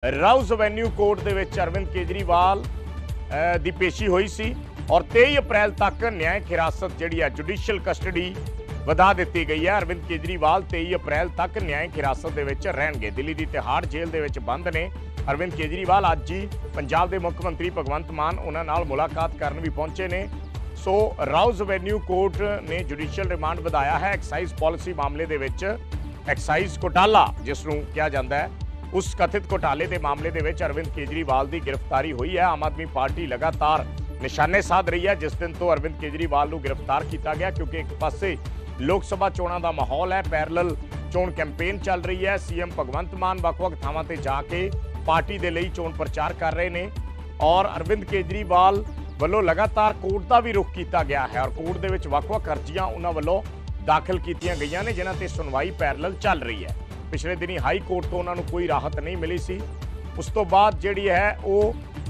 ਰਾਉਜ਼ avenue court ਦੇ ਵਿੱਚ ਅਰਵਿੰਦ ਕੇਜਰੀਵਾਲ ਦੀ ਪੇਸ਼ੀ ਹੋਈ ਸੀ ਔਰ 23 ਅਪ੍ਰੈਲ ਤੱਕ ਨਿਆਇਕ ਹਿਰਾਸਤ ਜਿਹੜੀ ਹੈ ਜੁਡੀਸ਼ੀਅਲ ਕਸਟਡੀ ਵਧਾ ਦਿੱਤੀ ਗਈ ਹੈ। ਅਰਵਿੰਦ ਕੇਜਰੀਵਾਲ 23 ਅਪ੍ਰੈਲ ਤੱਕ ਨਿਆਇਕ ਹਿਰਾਸਤ ਦੇ ਵਿੱਚ ਰਹਿਣਗੇ। ਦਿੱਲੀ ਦੀ ਤਿਹਾੜ ਜੇਲ੍ਹ ਦੇ ਵਿੱਚ ਬੰਦ ਨੇ ਅਰਵਿੰਦ ਕੇਜਰੀਵਾਲ। ਅੱਜ ਹੀ ਪੰਜਾਬ ਦੇ ਮੁੱਖ ਮੰਤਰੀ ਭਗਵੰਤ ਮਾਨ ਉਹਨਾਂ ਨਾਲ ਮੁਲਾਕਾਤ ਕਰਨ ਵੀ ਪਹੁੰਚੇ ਨੇ। ਸੋ ਰਾਉਜ਼ ਐਵੇਨਿਊ ਕੋਰਟ ਨੇ ਜੁਡੀਸ਼ੀਅਲ ਰਿਮਾਂਡ ਵਧਾਇਆ ਹੈ ਐਕਸਾਈਜ਼ ਪਾਲਿਸੀ ਮਾਮਲੇ ਦੇ ਵਿੱਚ। ਐਕਸਾਈਜ਼ ਘੁਟਾਲਾ ਜਿਸ ਨੂੰ ਕਿਹਾ ਜਾਂਦਾ ਹੈ, उस कथित घोटाले के मामले के अरविंद केजरीवाल की गिरफ्तारी हुई है। आम आदमी पार्टी लगातार निशाने साध रही है जिस दिन तो अरविंद केजरीवाल को गिरफ्तार किया गया, क्योंकि एक पासे लोक सभा चोणों का माहौल है, पैरल चोण कैंपेन चल रही है। सीएम भगवंत मान ਵੱਖ-ਵੱਖ ਥਾਵਾਂ ਤੇ जाके पार्टी के लिए चोण प्रचार कर रहे हैं और अरविंद केजरीवाल ਵੱਲੋਂ लगातार कोर्ट का भी रुख किया गया है और कोर्ट के ਵੱਖ-ਵੱਖ अर्जियां उन्होंने ਵੱਲੋਂ दाखिल की गई ने जिन्हां ते सुनवाई पैरल चल रही है। पिछले दिनी हाई कोर्ट तो उन्होंने कोई राहत नहीं मिली सी, उस तो बाद जिहड़ी है वो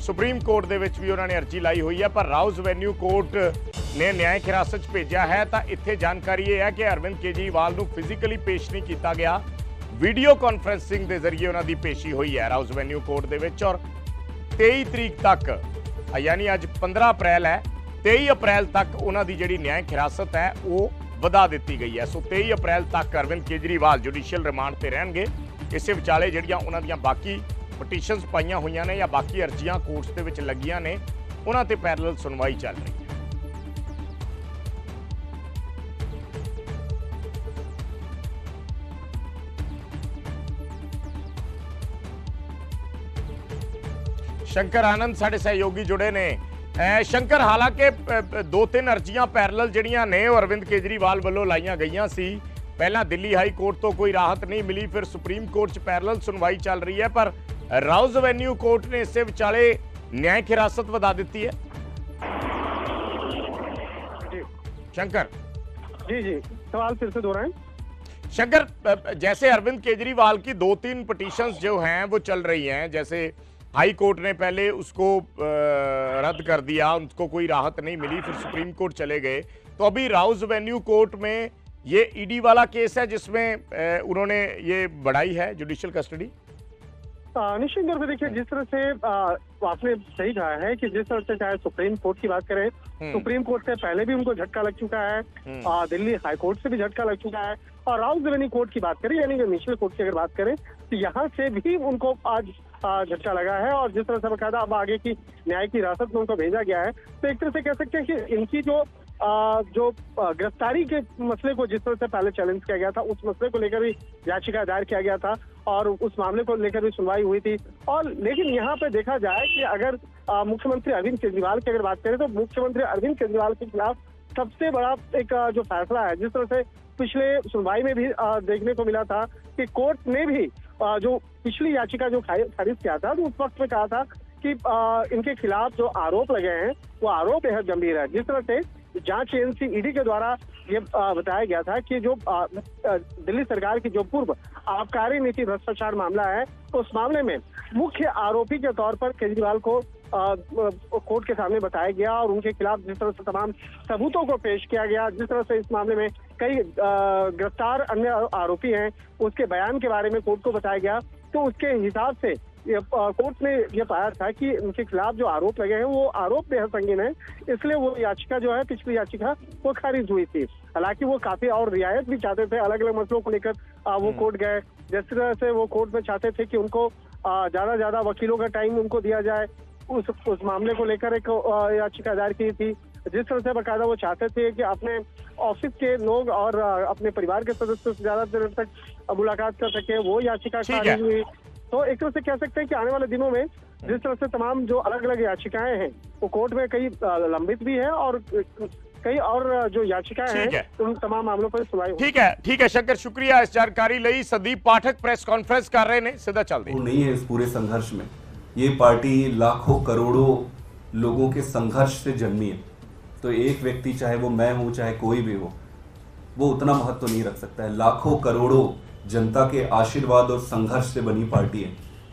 सुप्रीम कोर्ट दे विच भी उन्होंने अर्जी लाई हुई है। पर राउज़ एवेन्यू कोर्ट ने न्यायिक हिरासत च भेजा है तो इत्थे जानकारी ये है कि अरविंद केजरीवाल को फिजिकली पेश नहीं किया गया, वीडियो कॉन्फ्रेंसिंग के जरिए उन्होंने पेशी हुई है राउज़ एवेन्यू कोर्ट दे विच। और 23 तरीक तक यानी अज 15 अप्रैल है, 23 अप्रैल तक उन्होंने जिहड़ी न्यायिक हिरासत है वो ਵਧਾ ਦਿੱਤੀ गई है। सो 23 अप्रैल तक अरविंद केजरीवाल जुडिशियल रिमांड पर रहणगे। इस विचाले जिहड़ियां उन्हां दीयां बाकी पटीशनस पाईयां होईयां ने या बाकी अर्जियां कोर्ट्स दे विच लगियां ने, उन्हां ते पैरल सुनवाई चल रही है। शंकर आनंद साडे सहयोगी जुड़े ने। शंकर, हालांकि 2-3 अर्जियां पैरल जड़ियां ने अरविंद केजरीवाल वालों लाइया गई सी। पहला दिल्ली हाई कोर्ट तो कोई राहत नहीं मिली, फिर सुप्रीम कोर्ट च पैरल सुनवाई चल रही है, पर राउज़ एवेन्यू कोर्ट ने इस विचाले न्यायिक हिरासत वधा दी है। शंकर जी सवाल फिर से दोहराएं। शंकर, जैसे अरविंद केजरीवाल की 2-3 पिटीशंस जो हैं वो चल रही हैं, जैसे हाई कोर्ट ने पहले उसको रद्द कर दिया, उनको कोई राहत नहीं मिली, फिर सुप्रीम कोर्ट चले गए, तो अभी राउज़ एवेन्यू कोर्ट में ये ईडी वाला केस है जिसमें उन्होंने ये बढ़ाई है जुडिशियल कस्टडी। निश्चित तौर पर देखिए, जिस तरह से आपने सही कहा है कि जिस तरह से चाहे सुप्रीम कोर्ट की बात करें, सुप्रीम कोर्ट से पहले भी उनको झटका लग चुका है, दिल्ली हाई कोर्ट से भी झटका लग चुका है, और राउज़ एवेन्यू कोर्ट की बात करें यानी कि निचले कोर्ट की अगर बात करें तो यहाँ से भी उनको आज झटका लगा है। और जिस तरह से बकायदा अब आगे की न्यायिक हिरासत में उनको भेजा गया है, तो एक तरह से कह सकते हैं कि इनकी जो गिरफ्तारी के मसले को जिस तरह से पहले चैलेंज किया गया था, उस मसले को लेकर भी याचिका दायर किया गया था और उस मामले को लेकर भी सुनवाई हुई थी। और लेकिन यहाँ पे देखा जाए कि अगर मुख्यमंत्री अरविंद केजरीवाल की अगर बात करें तो मुख्यमंत्री अरविंद केजरीवाल के खिलाफ सबसे बड़ा एक जो फैसला है, जिस तरह से पिछले सुनवाई में भी देखने को मिला था कि कोर्ट ने भी जो पिछली याचिका जो खारिज किया था, तो उस वक्त में कहा था कि इनके खिलाफ जो आरोप लगे हैं वो आरोप बेहद गंभीर है। जिस तरह से जांच एजेंसी ईडी के द्वारा ये बताया गया था कि जो दिल्ली सरकार की जो पूर्व आबकारी नीति भ्रष्टाचार मामला है, उस मामले में मुख्य आरोपी के तौर पर केजरीवाल को कोर्ट के सामने बताया गया और उनके खिलाफ जिस तरह से तमाम सबूतों को पेश किया गया, जिस तरह से इस मामले में कई गिरफ्तार अन्य आरोपी हैं उसके बयान के बारे में कोर्ट को बताया गया, तो उसके हिसाब से कोर्ट ने यह पाया था कि उनके खिलाफ जो आरोप लगे हैं वो आरोप बेहद संगीन है, इसलिए वो याचिका जो है पिछली याचिका वो खारिज हुई थी। हालांकि वो काफी और रियायत भी चाहते थे, अलग अलग मसलों को लेकर वो कोर्ट गए। जिस तरह से वो कोर्ट में चाहते थे कि उनको ज्यादा वकीलों का टाइम उनको दिया जाए, उस मामले को लेकर एक याचिका दायर की थी। जिस तरह से बकायदा वो चाहते थे कि अपने ऑफिस के लोग और अपने परिवार के सदस्यों से ज्यादा देर तक मुलाकात कर सके, वो याचिका खारिज हुई। तो एक तरह से कह सकते हैं कि आने वाले दिनों में जिस तरह से तमाम जो अलग अलग याचिकाएं हैं वो कोर्ट में कई लंबित भी है और कई और जो याचिकाएं हैं उन तमाम मामलों पर सुनवाई। ठीक है शंकर, शुक्रिया इस जानकारी लई। संदीप पाठक प्रेस कॉन्फ्रेंस कर रहे हैं, सीधा चलते हैं। नहीं है इस पूरे संघर्ष में, ये पार्टी लाखों करोड़ों लोगों के संघर्ष से जन्मी है, तो एक व्यक्ति चाहे वो मैं हूं चाहे कोई भी हो, वो उतना महत्व नहीं रख सकता है। लाखों करोड़ों जनता के आशीर्वाद और संघर्ष से बनी पार्टी है,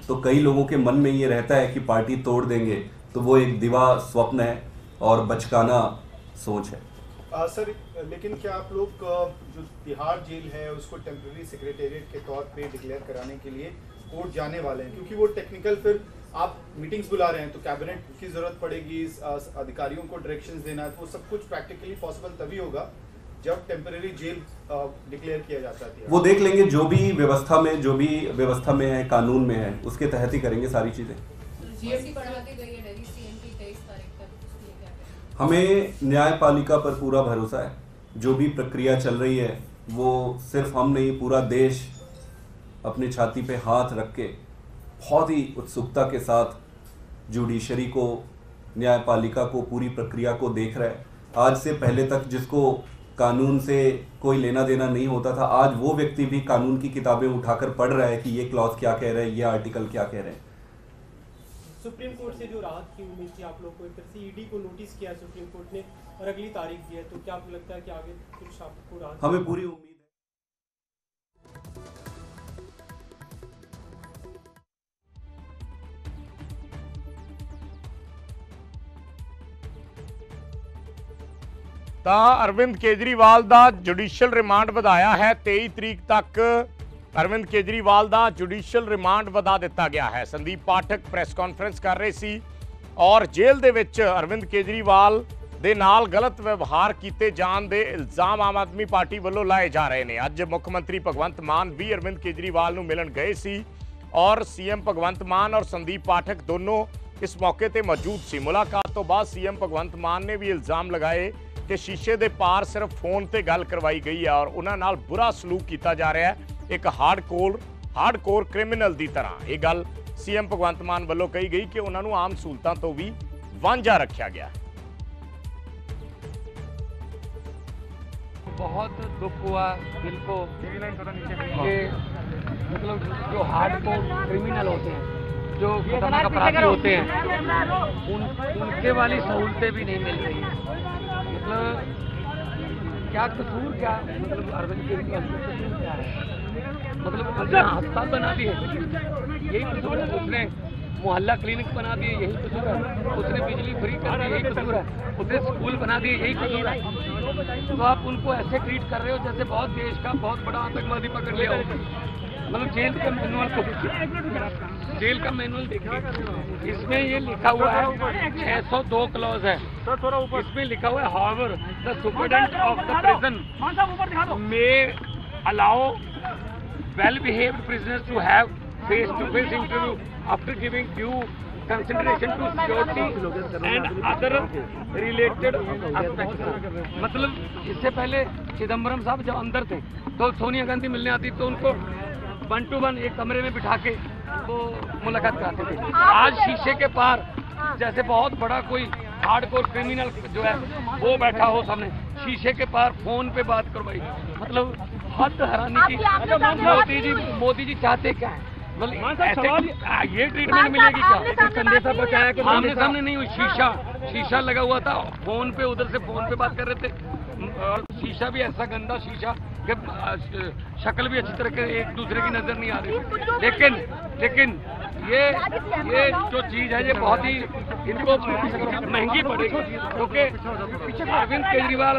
तो कई लोगों के मन में ये रहता है कि पार्टी तोड़ देंगे, तो वो एक दिवा स्वप्न है और बचकाना सोच है। सर, लेकिन क्या आप लोग जो तिहाड़ जेल है उसको टेम्पररी सेक्रेटेरिएट के तौर पे डिक्लेयर कराने के लिए कोर्ट जाने वाले हैं, क्योंकि वो टेक्निकल फिर आप मीटिंग्स बुला रहे हैं तो कैबिनेट की जरूरत पड़ेगी, अधिकारियों को डायरेक्शंस देना है, तो वो सब कुछ प्रैक्टिकली पॉसिबल तभी होगा जब टेम्परेरी जेल डिक्लेयर किया जाता है। वो देख लेंगे जो भी व्यवस्था में है, कानून में है, उसके तहत ही करेंगे सारी चीजें। हमें न्यायपालिका पर पूरा भरोसा है। जो भी प्रक्रिया चल रही है वो सिर्फ हम नहीं, पूरा देश अपनी छाती पे हाथ रख के बहुत ही उत्सुकता के साथ जुडिशरी को, न्यायपालिका को, पूरी प्रक्रिया को देख रहा है। आज से पहले तक जिसको कानून से कोई लेना देना नहीं होता था, आज वो व्यक्ति भी कानून की किताबें उठाकर पढ़ रहा है कि ये क्लॉज क्या कह रहे हैं, ये आर्टिकल क्या कह रहे हैं। सुप्रीम कोर्ट से जो राहत की उम्मीद थी आप लोग को, एक तरह से ईडी को नोटिस किया सुप्रीम कोर्ट ने और अगली तारीख दी है, तो क्या आपको लगता है कि आगे कुछ आपको राहत? हमें पूरी उम्मीद है। ਤਾਂ ਅਰਵਿੰਦ ਕੇਜਰੀਵਾਲ ਦਾ ਜੁਡੀਸ਼ੀਅਲ ਰਿਮਾਂਡ ਵਧਾਇਆ ਹੈ। 23 ਤਰੀਕ ਤੱਕ ਅਰਵਿੰਦ ਕੇਜਰੀਵਾਲ ਦਾ ਜੁਡੀਸ਼ੀਅਲ ਰਿਮਾਂਡ ਵਧਾ ਦਿੱਤਾ ਗਿਆ ਹੈ। ਸੰਦੀਪ ਪਾਠਕ ਪ੍ਰੈਸ ਕਾਨਫਰੰਸ ਕਰ ਰਹੇ ਸੀ ਔਰ ਜੇਲ੍ਹ ਦੇ ਵਿੱਚ ਅਰਵਿੰਦ ਕੇਜਰੀਵਾਲ ਦੇ ਨਾਲ ਗਲਤ ਵਿਵਹਾਰ ਕੀਤੇ ਜਾਣ ਦੇ ਇਲਜ਼ਾਮ ਆਮ ਆਦਮੀ ਪਾਰਟੀ ਵੱਲੋਂ ਲਾਏ ਜਾ ਰਹੇ ਨੇ। ਅੱਜ ਮੁੱਖ ਮੰਤਰੀ ਭਗਵੰਤ ਮਾਨ ਵੀ ਅਰਵਿੰਦ ਕੇਜਰੀਵਾਲ ਨੂੰ ਮਿਲਣ ਗਏ ਸੀ ਔਰ ਸੀਐਮ ਭਗਵੰਤ ਮਾਨ ਔਰ ਸੰਦੀਪ ਪਾਠਕ ਦੋਨੋਂ ਇਸ ਮੌਕੇ ਤੇ ਮੌਜੂਦ ਸੀ। ਮੁਲਾਕਾਤ ਤੋਂ ਬਾਅਦ ਸੀਐਮ ਭਗਵੰਤ ਮਾਨ ਨੇ ਵੀ ਇਲਜ਼ਾਮ ਲਗਾਏ कि शीशे के पार सिर्फ फोन से गल करवाई गई है और उन्होंने बुरा सलूक किया जा रहा है एक हार्डकोर क्रिमिनल की तरह। ये गल सीएम भगवंत मान वालों कही गई कि उन्होंने आम सहूलतों तो भी वांझा रखा गया। बहुत दुख हुआ दिल को कि मतलब जो हार्डकोर क्रिमिनल होते हैं, जो खतरनाक अपराधी होते हैं, उनके वाली सहूलतें भी नहीं मिल रही है। मतलब क्या कसूर, क्या मतलब अरविंद केजरीवाल का कसूर क्या है? मतलब उसने अस्पताल बना दिए, यही कसूर है। उसने मोहल्ला क्लिनिक बना दिए, यही कसूर है। उसने बिजली फ्री कर दी, यही कसूर है। उसने स्कूल बना दिए, यही कसूर है। तो आप उनको ऐसे ट्रीट कर रहे हो जैसे बहुत देश का बहुत बड़ा आतंकवादी पकड़ लिया हो। मतलब जेल का मैनुअल को देखिए, जेल का मैनुअल देखिए, इसमें ये लिखा हुआ है 602 क्लॉज है। इसमें लिखा हुआ है however the superintendent of the prison may allow well behaved prisoners to have face to face interview after giving due consideration to security and other related aspects. मतलब इससे पहले चिदम्बरम साहब जब अंदर थे तो सोनिया गांधी मिलने आती तो उनको 1 to 1 एक कमरे में बिठा के वो मुलाकात कराते थे। आज शीशे के पार जैसे बहुत बड़ा कोई हार्डकोर क्रिमिनल जो है वो बैठा हो सामने, शीशे के पार फोन पे बात करवाई। मतलब हद हराने की। मोदी जी चाहते क्या है? मतलब ऐसे ये ट्रीटमेंट मिलेगी क्या? संदेशा पहुंचाया कि आमने सामने नहीं हुई, शीशा लगा हुआ था, फोन पे उधर से फोन पे बात कर रहे थे और शीशा भी ऐसा गंदा शीशा कि शक्ल भी अच्छी तरह के एक दूसरे की नजर नहीं आ रही। लेकिन ये जो चीज है ये बहुत ही इनको महंगी पड़ेगी, क्योंकि अरविंद केजरीवाल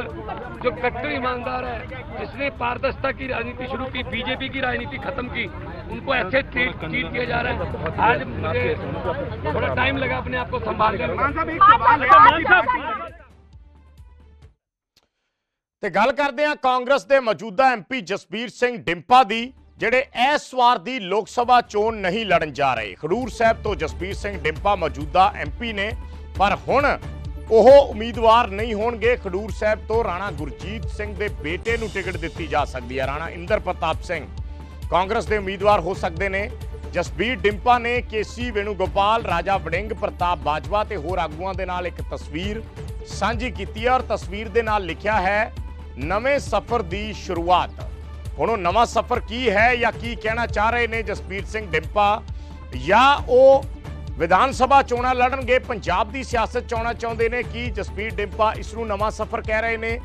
जो कट्टर ईमानदार है, जिसने पारदर्शिता की राजनीति शुरू की, बीजेपी की राजनीति खत्म की, उनको ऐसे ट्रीट किया जा रहा है। आज मुझे थोड़ा टाइम लगा अपने आप को संभालने में। ਤੇ ਗੱਲ ਕਰਦੇ ਹਾਂ ਕਾਂਗਰਸ ਦੇ ਮੌਜੂਦਾ ਐਮਪੀ ਜਸਬੀਰ ਸਿੰਘ ਡਿੰਪਾ ਦੀ, ਜਿਹੜੇ ਇਸ ਵਾਰ ਦੀ ਲੋਕ ਸਭਾ ਚੋਣ ਨਹੀਂ ਲੜਨ ਜਾ ਰਹੇ। ਖਡੂਰ ਸਾਹਿਬ ਤੋਂ ਜਸਬੀਰ ਸਿੰਘ ਡਿੰਪਾ ਮੌਜੂਦਾ ਐਮਪੀ ਨੇ, ਪਰ ਹੁਣ ਉਹ ਉਮੀਦਵਾਰ ਨਹੀਂ ਹੋਣਗੇ। ਖਡੂਰ ਸਾਹਿਬ ਤੋਂ ਰਾਣਾ ਗੁਰਜੀਤ ਸਿੰਘ ਦੇ ਬੇਟੇ ਨੂੰ ਟਿਕਟ ਦਿੱਤੀ ਜਾ ਸਕਦੀ ਹੈ। ਰਾਣਾ ਇੰਦਰ ਪ੍ਰਤਾਪ ਸਿੰਘ ਕਾਂਗਰਸ ਦੇ ਉਮੀਦਵਾਰ ਹੋ ਸਕਦੇ ਨੇ। ਜਸਬੀਰ ਡਿੰਪਾ ਨੇ ਕੇਸੀ ਵੇਣੂਗੋਪਾਲ, ਰਾਜਾ ਵੜਿੰਗ, ਪ੍ਰਤਾਪ ਬਾਜਵਾ ਤੇ ਹੋਰ ਆਗੂਆਂ ਦੇ ਨਾਲ ਇੱਕ ਤਸਵੀਰ ਸਾਂਝੀ ਕੀਤੀ ਹੈ ਔਰ ਤਸਵੀਰ ਦੇ ਨਾਲ ਲਿਖਿਆ ਹੈ ਨਵੇਂ ਸਫ਼ਰ ਦੀ ਸ਼ੁਰੂਆਤ। ਹੁਣ ਉਹ ਨਵਾਂ ਸਫ਼ਰ ਕੀ ਹੈ ਜਾਂ ਕੀ ਕਹਿਣਾ ਚਾਹ ਰਹੇ ਨੇ ਜਸਬੀਰ ਸਿੰਘ ਡਿੰਪਾ, ਜਾਂ ਉਹ ਵਿਧਾਨ ਸਭਾ ਚੋਣਾਂ ਲੜਨਗੇ, ਪੰਜਾਬ ਦੀ ਸਿਆਸਤ ਚਾਉਣਾ ਚਾਹੁੰਦੇ ਨੇ, ਕੀ ਜਸਬੀਰ ਡਿੰਪਾ ਇਸ ਨੂੰ ਨਵਾਂ ਸਫ਼ਰ ਕਹਿ ਰਹੇ ਨੇ?